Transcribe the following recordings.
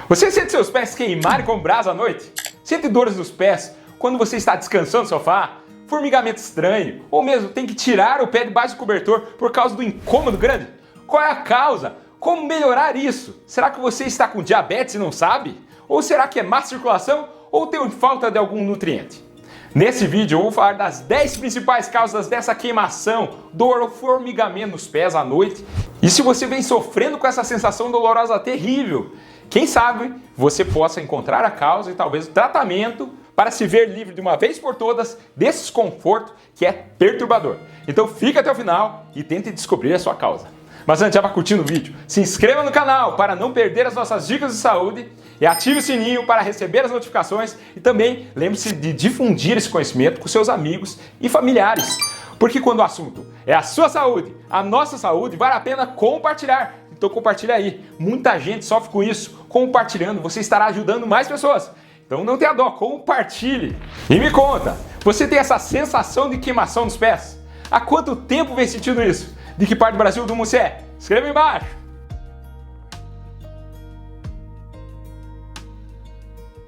Você sente seus pés queimarem como brasa à noite? Sente dores nos pés quando você está descansando no sofá? Formigamento estranho? Ou mesmo tem que tirar o pé debaixo do cobertor por causa do incômodo grande? Qual é a causa? Como melhorar isso? Será que você está com diabetes e não sabe? Ou será que é má circulação ou tem falta de algum nutriente? Nesse vídeo eu vou falar das 10 principais causas dessa queimação, dor ou formigamento nos pés à noite. E se você vem sofrendo com essa sensação dolorosa terrível, quem sabe você possa encontrar a causa e talvez o tratamento para se ver livre de uma vez por todas desse desconforto que é perturbador. Então fica até o final e tente descobrir a sua causa. Mas antes, já vá curtindo o vídeo, se inscreva no canal para não perder as nossas dicas de saúde e ative o sininho para receber as notificações e também lembre-se de difundir esse conhecimento com seus amigos e familiares. Porque quando o assunto é a sua saúde, a nossa saúde, vale a pena compartilhar. Então compartilha aí, muita gente sofre com isso. Compartilhando, você estará ajudando mais pessoas. Então não tenha dó, compartilhe. E me conta, você tem essa sensação de queimação nos pés? Há quanto tempo vem sentindo isso? De que parte do Brasil do você é? Escreva embaixo.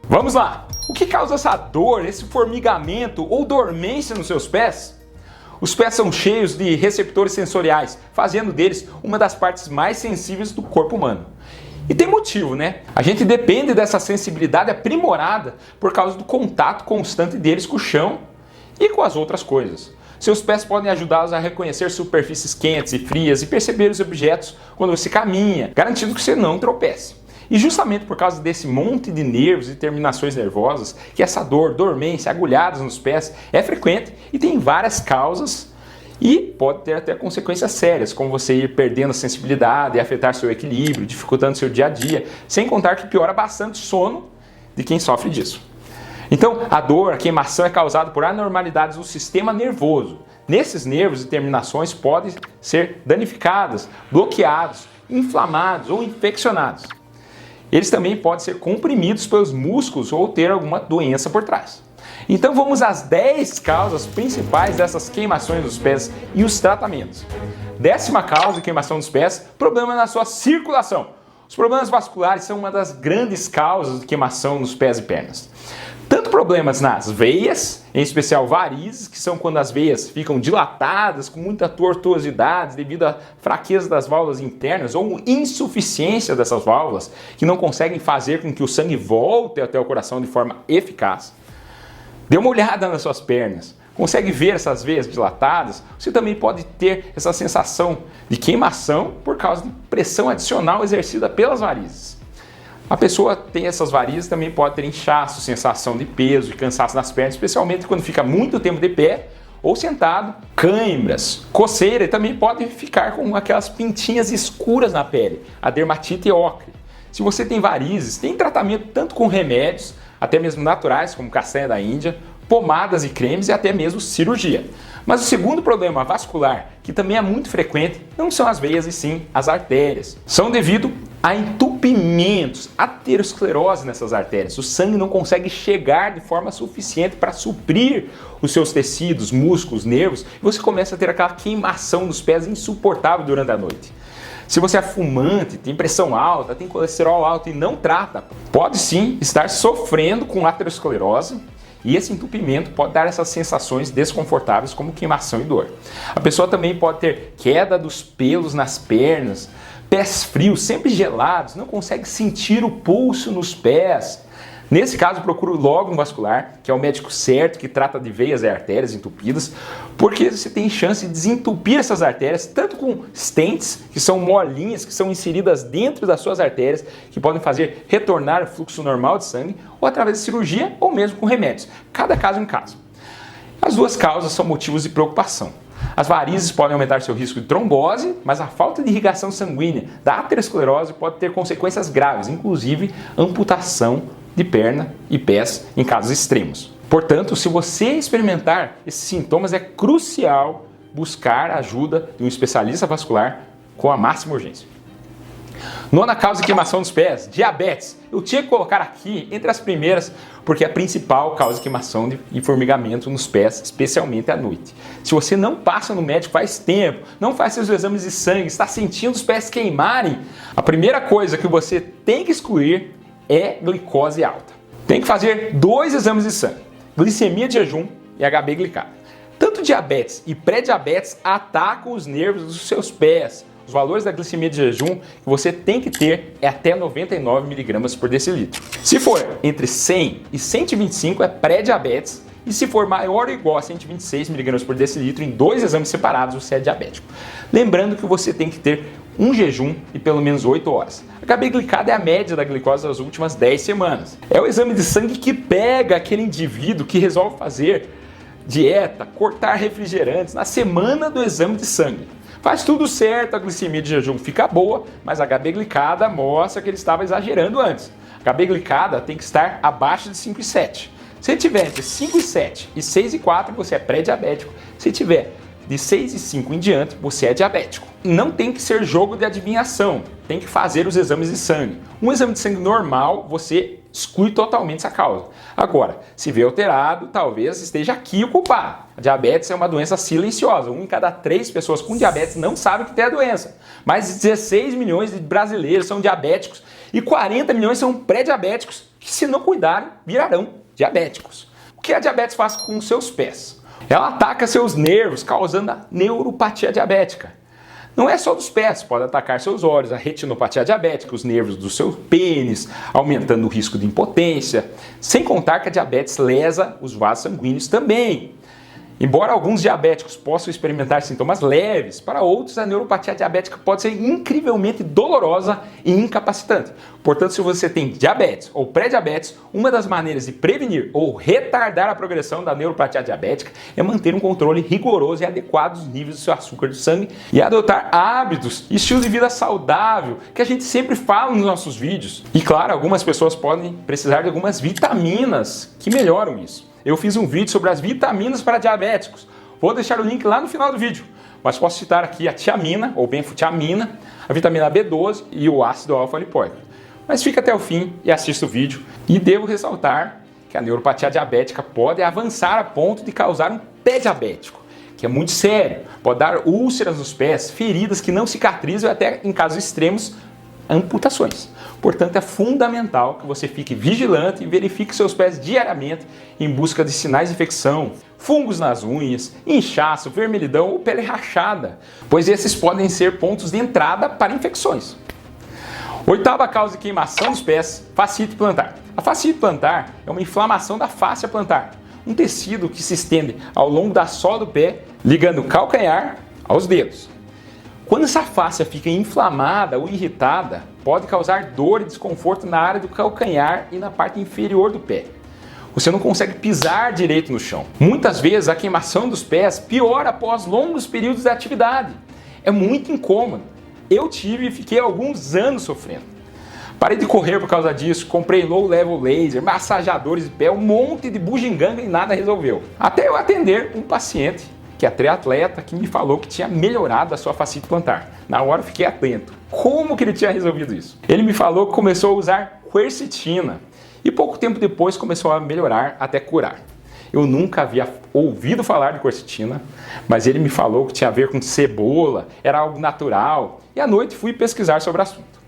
Vamos lá! O que causa essa dor, esse formigamento ou dormência nos seus pés? Os pés são cheios de receptores sensoriais, fazendo deles uma das partes mais sensíveis do corpo humano. E tem motivo, né? A gente depende dessa sensibilidade aprimorada por causa do contato constante deles com o chão e com as outras coisas. Seus pés podem ajudá-los a reconhecer superfícies quentes e frias e perceber os objetos quando você caminha, garantindo que você não tropece. E justamente por causa desse monte de nervos e terminações nervosas, que essa dor, dormência, agulhadas nos pés é frequente e tem várias causas e pode ter até consequências sérias, como você ir perdendo a sensibilidade e afetar seu equilíbrio, dificultando seu dia a dia, sem contar que piora bastante o sono de quem sofre disso. Então, a dor, a queimação é causada por anormalidades no sistema nervoso. Nesses nervos e terminações podem ser danificados, bloqueados, inflamados ou infeccionados. Eles também podem ser comprimidos pelos músculos ou ter alguma doença por trás. Então vamos às 10 causas principais dessas queimações dos pés e os tratamentos. 10ª causa de queimação dos pés, problema na sua circulação. Os problemas vasculares são uma das grandes causas de queimação nos pés e pernas. Tanto problemas nas veias, em especial varizes, que são quando as veias ficam dilatadas, com muita tortuosidade devido à fraqueza das válvulas internas ou insuficiência dessas válvulas, que não conseguem fazer com que o sangue volte até o coração de forma eficaz. Dê uma olhada nas suas pernas. Consegue ver essas veias dilatadas? Você também pode ter essa sensação de queimação por causa de pressão adicional exercida pelas varizes. A pessoa tem essas varizes, também pode ter inchaço, sensação de peso e cansaço nas pernas, especialmente quando fica muito tempo de pé ou sentado, cãibras, coceira e também pode ficar com aquelas pintinhas escuras na pele, a dermatite ocre. Se você tem varizes, tem tratamento tanto com remédios, até mesmo naturais, como castanha da Índia, pomadas e cremes e até mesmo cirurgia. Mas o segundo problema vascular, que também é muito frequente, não são as veias e sim as artérias. São devido a entupimentos, aterosclerose nessas artérias. O sangue não consegue chegar de forma suficiente para suprir os seus tecidos, músculos, nervos, e você começa a ter aquela queimação nos pés insuportável durante a noite. Se você é fumante, tem pressão alta, tem colesterol alto e não trata, pode sim estar sofrendo com aterosclerose. E esse entupimento pode dar essas sensações desconfortáveis como queimação e dor. A pessoa também pode ter queda dos pelos nas pernas, pés frios, sempre gelados, não consegue sentir o pulso nos pés. Nesse caso, procure logo um vascular, que é o médico certo, que trata de veias e artérias entupidas, porque você tem chance de desentupir essas artérias, tanto com stents, que são molinhas que são inseridas dentro das suas artérias, que podem fazer retornar o fluxo normal de sangue, ou através de cirurgia, ou mesmo com remédios. Cada caso é um caso. As duas causas são motivos de preocupação. As varizes podem aumentar seu risco de trombose, mas a falta de irrigação sanguínea da aterosclerose pode ter consequências graves, inclusive amputação de perna e pés em casos extremos. Portanto, se você experimentar esses sintomas, é crucial buscar a ajuda de um especialista vascular com a máxima urgência. 9ª causa de queimação dos pés, diabetes. Eu tinha que colocar aqui entre as primeiras, porque é a principal causa de queimação e formigamento nos pés, especialmente à noite. Se você não passa no médico faz tempo, não faz seus exames de sangue, está sentindo os pés queimarem, a primeira coisa que você tem que excluir é glicose alta. Tem que fazer 2 exames de sangue, glicemia de jejum e HB glicada. Tanto diabetes e pré-diabetes atacam os nervos dos seus pés. Os valores da glicemia de jejum que você tem que ter é até 99 mg por decilitro. Se for entre 100 e 125 é pré-diabetes, e se for maior ou igual a 126 mg por decilitro em 2 exames separados, você é diabético. Lembrando que você tem que ter um jejum e pelo menos 8 horas. A HB glicada é a média da glicose das últimas 10 semanas. É o exame de sangue que pega aquele indivíduo que resolve fazer dieta, cortar refrigerantes na semana do exame de sangue. Faz tudo certo, a glicemia de jejum fica boa, mas a HB glicada mostra que ele estava exagerando antes. A HB glicada tem que estar abaixo de 5,7. Se tiver entre 5,7 e 6,4, você é pré-diabético. Se tiver de 6,5 em diante, você é diabético. Não tem que ser jogo de adivinhação, tem que fazer os exames de sangue. Um exame de sangue normal, você exclui totalmente essa causa. Agora, se vê alterado, talvez esteja aqui o culpado. A diabetes é uma doença silenciosa. 1 em cada 3 pessoas com diabetes não sabe que tem a doença. Mais de 16 milhões de brasileiros são diabéticos e 40 milhões são pré-diabéticos que, se não cuidarem, virarão diabéticos. O que a diabetes faz com os seus pés? Ela ataca seus nervos, causando a neuropatia diabética. Não é só dos pés, pode atacar seus olhos, a retinopatia diabética, os nervos do seu pênis, aumentando o risco de impotência, sem contar que a diabetes lesa os vasos sanguíneos também. Embora alguns diabéticos possam experimentar sintomas leves, para outros a neuropatia diabética pode ser incrivelmente dolorosa e incapacitante. Portanto, se você tem diabetes ou pré-diabetes, uma das maneiras de prevenir ou retardar a progressão da neuropatia diabética é manter um controle rigoroso e adequado dos níveis do seu açúcar do sangue e adotar hábitos e estilo de vida saudável, que a gente sempre fala nos nossos vídeos. E claro, algumas pessoas podem precisar de algumas vitaminas que melhoram isso. Eu fiz um vídeo sobre as vitaminas para diabéticos. Vou deixar o link lá no final do vídeo. Mas posso citar aqui a tiamina, ou benfotiamina, a vitamina B12 e o ácido alfa-lipoico. Mas fica até o fim e assista o vídeo. E devo ressaltar que a neuropatia diabética pode avançar a ponto de causar um pé diabético, que é muito sério. Pode dar úlceras nos pés, feridas que não cicatrizam e até, em casos extremos, amputações. Portanto, é fundamental que você fique vigilante e verifique seus pés diariamente em busca de sinais de infecção, fungos nas unhas, inchaço, vermelhidão ou pele rachada, pois esses podem ser pontos de entrada para infecções. 8ª causa de queimação dos pés, fascite plantar. A fascite plantar é uma inflamação da fáscia plantar, um tecido que se estende ao longo da sola do pé, ligando o calcanhar aos dedos. Quando essa fáscia fica inflamada ou irritada, pode causar dor e desconforto na área do calcanhar e na parte inferior do pé. Você não consegue pisar direito no chão. Muitas vezes a queimação dos pés piora após longos períodos de atividade. É muito incômodo. Eu tive e fiquei alguns anos sofrendo. Parei de correr por causa disso, comprei low level laser, massageadores de pé, um monte de bugiganga e nada resolveu. Até eu atender um paciente que é triatleta, que me falou que tinha melhorado a sua fascite plantar. Na hora eu fiquei atento. Como que ele tinha resolvido isso? Ele me falou que começou a usar quercetina e pouco tempo depois começou a melhorar até curar. Eu nunca havia ouvido falar de quercetina, mas ele me falou que tinha a ver com cebola, era algo natural, e à noite fui pesquisar sobre o assunto.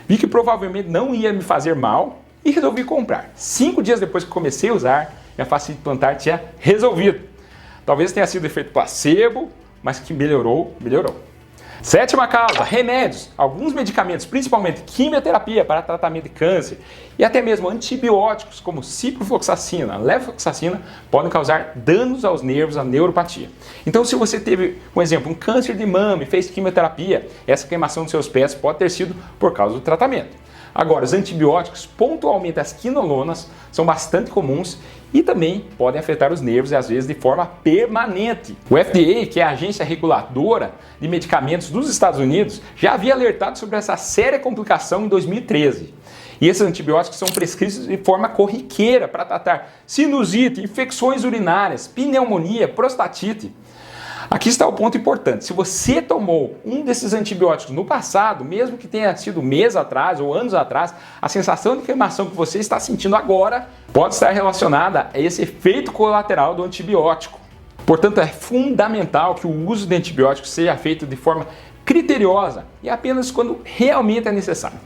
Vi que provavelmente não ia me fazer mal e resolvi comprar. 5 dias depois que comecei a usar, minha fascite plantar tinha resolvido. Talvez tenha sido efeito placebo, mas que melhorou. 7ª causa, remédios. Alguns medicamentos, principalmente quimioterapia para tratamento de câncer e até mesmo antibióticos como ciprofloxacina, levofloxacina, podem causar danos aos nervos, à neuropatia. Então, se você teve, por exemplo, um câncer de mama e fez quimioterapia, essa queimação dos seus pés pode ter sido por causa do tratamento. Agora, os antibióticos, pontualmente as quinolonas, são bastante comuns e também podem afetar os nervos e às vezes de forma permanente. O FDA, que é a agência reguladora de medicamentos dos Estados Unidos, já havia alertado sobre essa séria complicação em 2013. E esses antibióticos são prescritos de forma corriqueira para tratar sinusite, infecções urinárias, pneumonia, prostatite. Aqui está o ponto importante. Se você tomou um desses antibióticos no passado, mesmo que tenha sido meses atrás ou anos atrás, a sensação de queimação que você está sentindo agora pode estar relacionada a esse efeito colateral do antibiótico. Portanto, é fundamental que o uso de antibióticos seja feito de forma criteriosa e apenas quando realmente é necessário.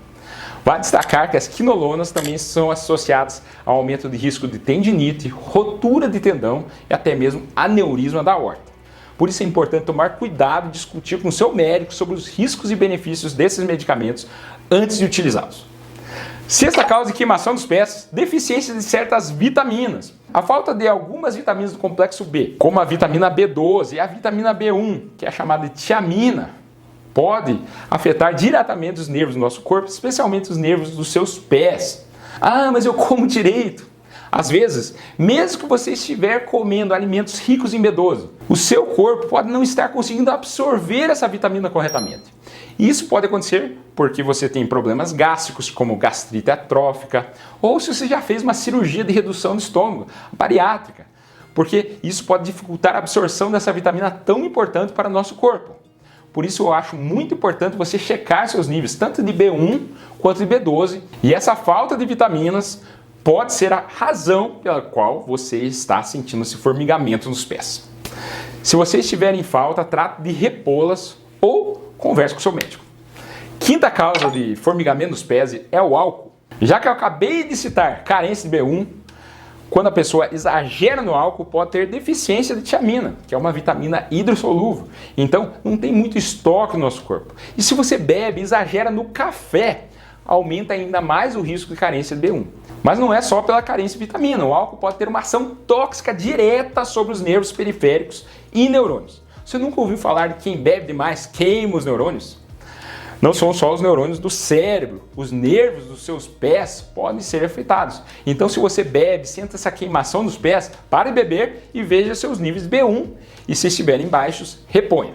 Vale destacar que as quinolonas também são associadas ao aumento de risco de tendinite, rotura de tendão e até mesmo aneurisma da aorta. Por isso é importante tomar cuidado e discutir com o seu médico sobre os riscos e benefícios desses medicamentos antes de utilizá-los. Sexta causa de queimação dos pés, deficiência de certas vitaminas. A falta de algumas vitaminas do complexo B, como a vitamina B12 e a vitamina B1, que é chamada de tiamina, pode afetar diretamente os nervos do nosso corpo, especialmente os nervos dos seus pés. Ah, mas eu como direito. Às vezes, mesmo que você estiver comendo alimentos ricos em B12, o seu corpo pode não estar conseguindo absorver essa vitamina corretamente. Isso pode acontecer porque você tem problemas gástricos, como gastrite atrófica, ou se você já fez uma cirurgia de redução do estômago, bariátrica, porque isso pode dificultar a absorção dessa vitamina tão importante para o nosso corpo. Por isso eu acho muito importante você checar seus níveis, tanto de B1 quanto de B12, e essa falta de vitaminas pode ser a razão pela qual você está sentindo esse formigamento nos pés. Se você estiver em falta, trate de repô-las ou converse com o seu médico. Quinta causa de formigamento nos pés é o álcool. Já que eu acabei de citar carência de B1, quando a pessoa exagera no álcool, pode ter deficiência de tiamina, que é uma vitamina hidrossolúvel. Então, não tem muito estoque no nosso corpo. E se você bebe, exagera no café, aumenta ainda mais o risco de carência de B1. Mas não é só pela carência de vitamina. O álcool pode ter uma ação tóxica direta sobre os nervos periféricos e neurônios. Você nunca ouviu falar de quem bebe demais queima os neurônios? Não são só os neurônios do cérebro, os nervos dos seus pés podem ser afetados. Então, se você bebe, sente essa queimação nos pés, pare de beber e veja seus níveis B1 e, se estiverem baixos, reponha.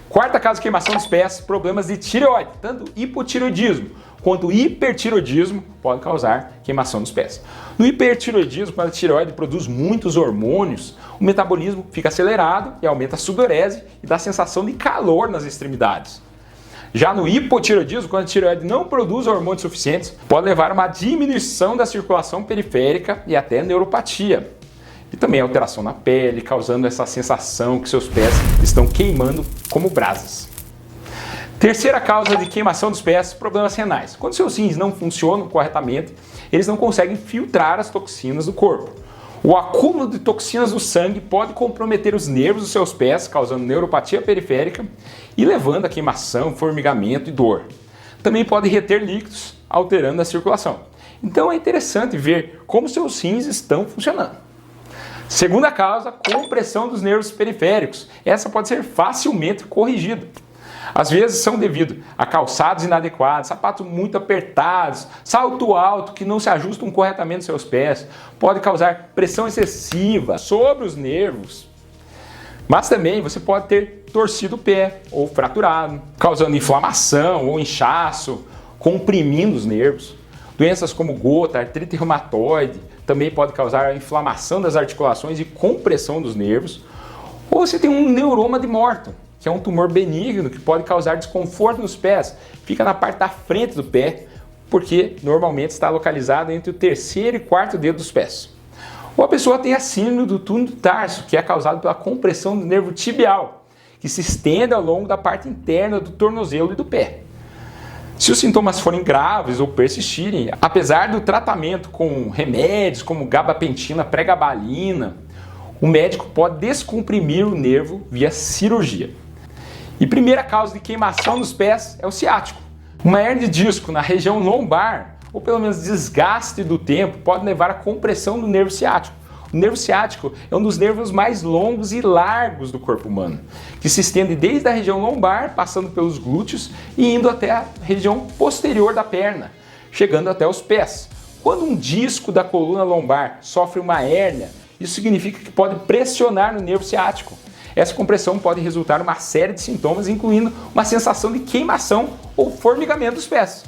Quarta causa de queimação dos pés, problemas de tireoide, tanto hipotireoidismo quanto hipertireoidismo pode causar queimação dos pés. No hipertireoidismo, quando a tireoide produz muitos hormônios, o metabolismo fica acelerado e aumenta a sudorese e dá a sensação de calor nas extremidades. Já no hipotireoidismo, quando a tireoide não produz hormônios suficientes, pode levar a uma diminuição da circulação periférica e até neuropatia. E também alteração na pele, causando essa sensação que seus pés estão queimando como brasas. Terceira causa de queimação dos pés, problemas renais. Quando seus rins não funcionam corretamente, eles não conseguem filtrar as toxinas do corpo. O acúmulo de toxinas no sangue pode comprometer os nervos dos seus pés, causando neuropatia periférica e levando a queimação, formigamento e dor. Também pode reter líquidos, alterando a circulação. Então é interessante ver como seus rins estão funcionando. Segunda causa, compressão dos nervos periféricos. Essa pode ser facilmente corrigida. Às vezes são devido a calçados inadequados, sapatos muito apertados, salto alto que não se ajustam corretamente aos seus pés, pode causar pressão excessiva sobre os nervos. Mas também você pode ter torcido o pé ou fraturado, causando inflamação ou inchaço, comprimindo os nervos. Doenças como gota, artrite reumatoide, também pode causar a inflamação das articulações e compressão dos nervos. Ou você tem um neuroma de Morton, que é um tumor benigno que pode causar desconforto nos pés. Fica na parte da frente do pé, porque normalmente está localizado entre o terceiro e quarto dedo dos pés. Ou a pessoa tem a síndrome do túnel do tarso, que é causado pela compressão do nervo tibial, que se estende ao longo da parte interna do tornozelo e do pé. Se os sintomas forem graves ou persistirem, apesar do tratamento com remédios como gabapentina, pregabalina, o médico pode descomprimir o nervo via cirurgia. E primeira causa de queimação nos pés é o ciático. Uma hernia de disco na região lombar, ou pelo menos desgaste do tempo, pode levar à compressão do nervo ciático. O nervo ciático é um dos nervos mais longos e largos do corpo humano, que se estende desde a região lombar, passando pelos glúteos e indo até a região posterior da perna, chegando até os pés. Quando um disco da coluna lombar sofre uma hérnia, isso significa que pode pressionar no nervo ciático. Essa compressão pode resultar em uma série de sintomas, incluindo uma sensação de queimação ou formigamento dos pés.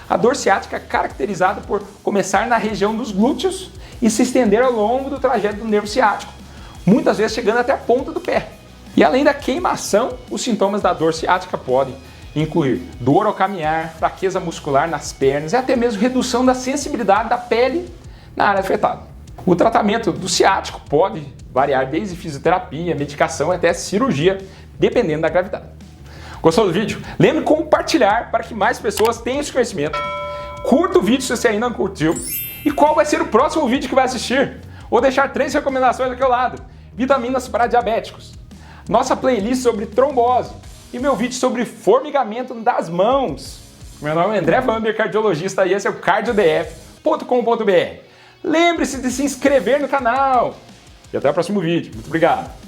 A dor ciática é caracterizada por começar na região dos glúteos e se estender ao longo do trajeto do nervo ciático, muitas vezes chegando até a ponta do pé. E além da queimação, os sintomas da dor ciática podem incluir dor ao caminhar, fraqueza muscular nas pernas e até mesmo redução da sensibilidade da pele na área afetada. O tratamento do ciático pode variar desde fisioterapia, medicação até cirurgia, dependendo da gravidade. Gostou do vídeo? Lembre de compartilhar para que mais pessoas tenham esse conhecimento. Curta o vídeo se você ainda não curtiu. E qual vai ser o próximo vídeo que vai assistir? Vou deixar 3 recomendações aqui ao lado. Vitaminas para diabéticos, nossa playlist sobre trombose e meu vídeo sobre formigamento das mãos. Meu nome é André Vamber, cardiologista, e esse é o cardiodf.com.br. Lembre-se de se inscrever no canal. E até o próximo vídeo. Muito obrigado.